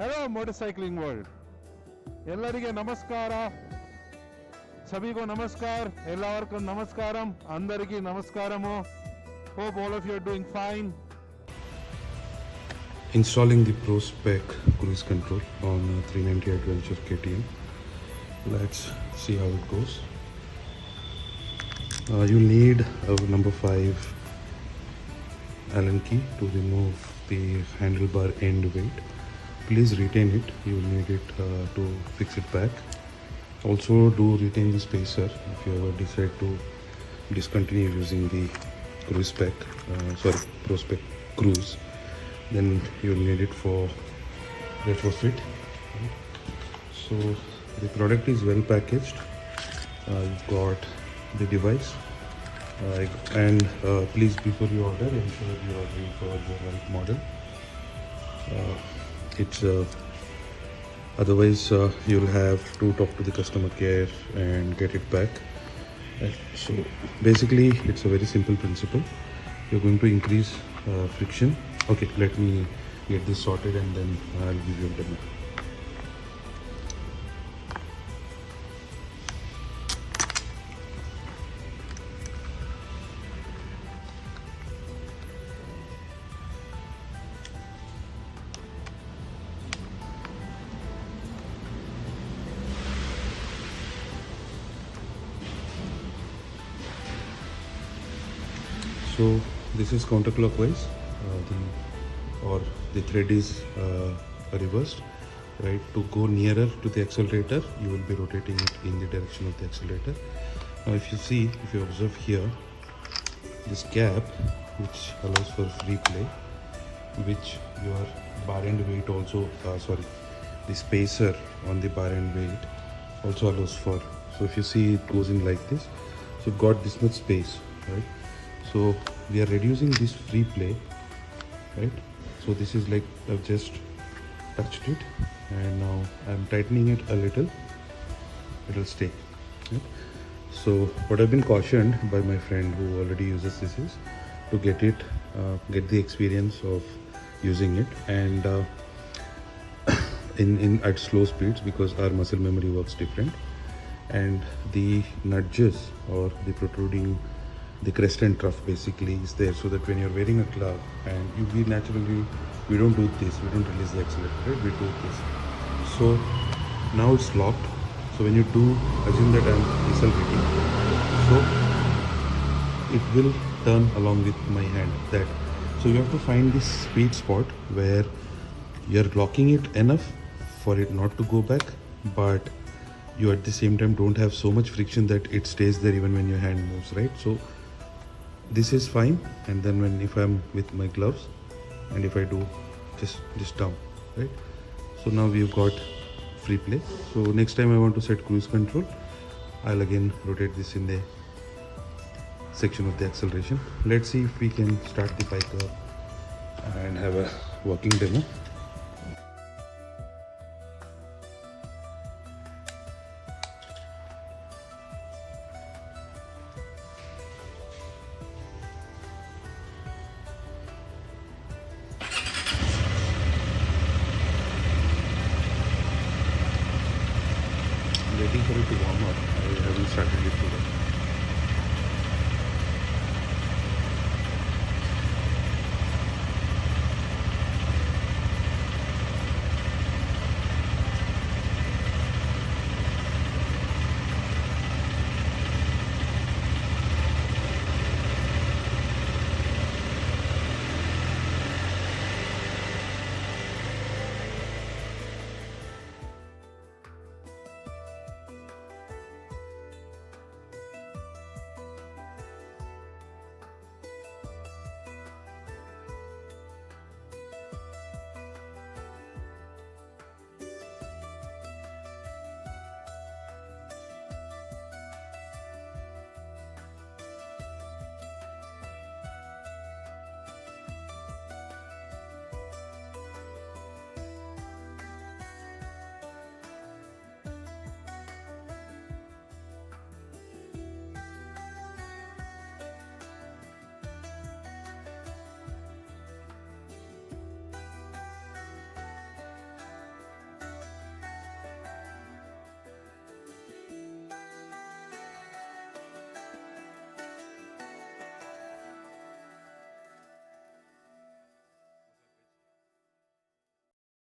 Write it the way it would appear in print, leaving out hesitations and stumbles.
Hello motorcycling world ಎಲ್ಲರಿಗೆ ನಮಸ್ಕಾರ सभी को नमस्कार ಎಲ್ಲರಿಗೂ ನಮಸ್ಕಾರಂ అందరికీ నమస్కారము hope all of you are doing fine. Installing the Pro-Spec cruise control on 390 Adventure KTM. Let's see how it goes. You need a number 5 Allen key to remove the handlebar end weight. Please retain it, you will need it to fix it back. Also do retain the spacer if you ever decide to discontinue using the Pro-Spec Cruz, then you will need it for retrofit. So the product is well packaged. You've got the device and please, before you order, ensure you are ordering for the right model. Otherwise you'll have to talk to the customer care and get it back. So basically it's a very simple principle. You're going to increase friction. Okay, let me get this sorted and then I'll give you a demo. So this is counterclockwise, the thread is reversed, right? To go nearer to the accelerator, you will be rotating it in the direction of the accelerator. Now if you observe here, this gap which allows for free play, which your bar end weight also, the spacer on the bar end weight also allows for. So if you see, it goes in like this, so you've got this much space, right? So we are reducing this free play, right? So this is like I've just touched it and now I'm tightening it a little, it will stay, right? So what I've been cautioned by my friend who already uses this is to get the experience of using it and in at slow speeds, because our muscle memory works different and the nudges or the protruding, the crest and trough basically is there, so that when you're wearing a glove and we don't do this, we don't release the accelerator, right? We do this. So now it's locked, so when you do, assume that I'm decelerating, so it will turn along with my hand, that. So you have to find this sweet spot where you're locking it enough for it not to go back, but you at the same time don't have so much friction that it stays there even when your hand moves, right? So this is fine, and then if I'm with my gloves and if I do just down, right? So now we've got free play. So next time I want to set cruise control, I'll again rotate this in the section of the acceleration. Let's see if we can start the bike up and have a working demo.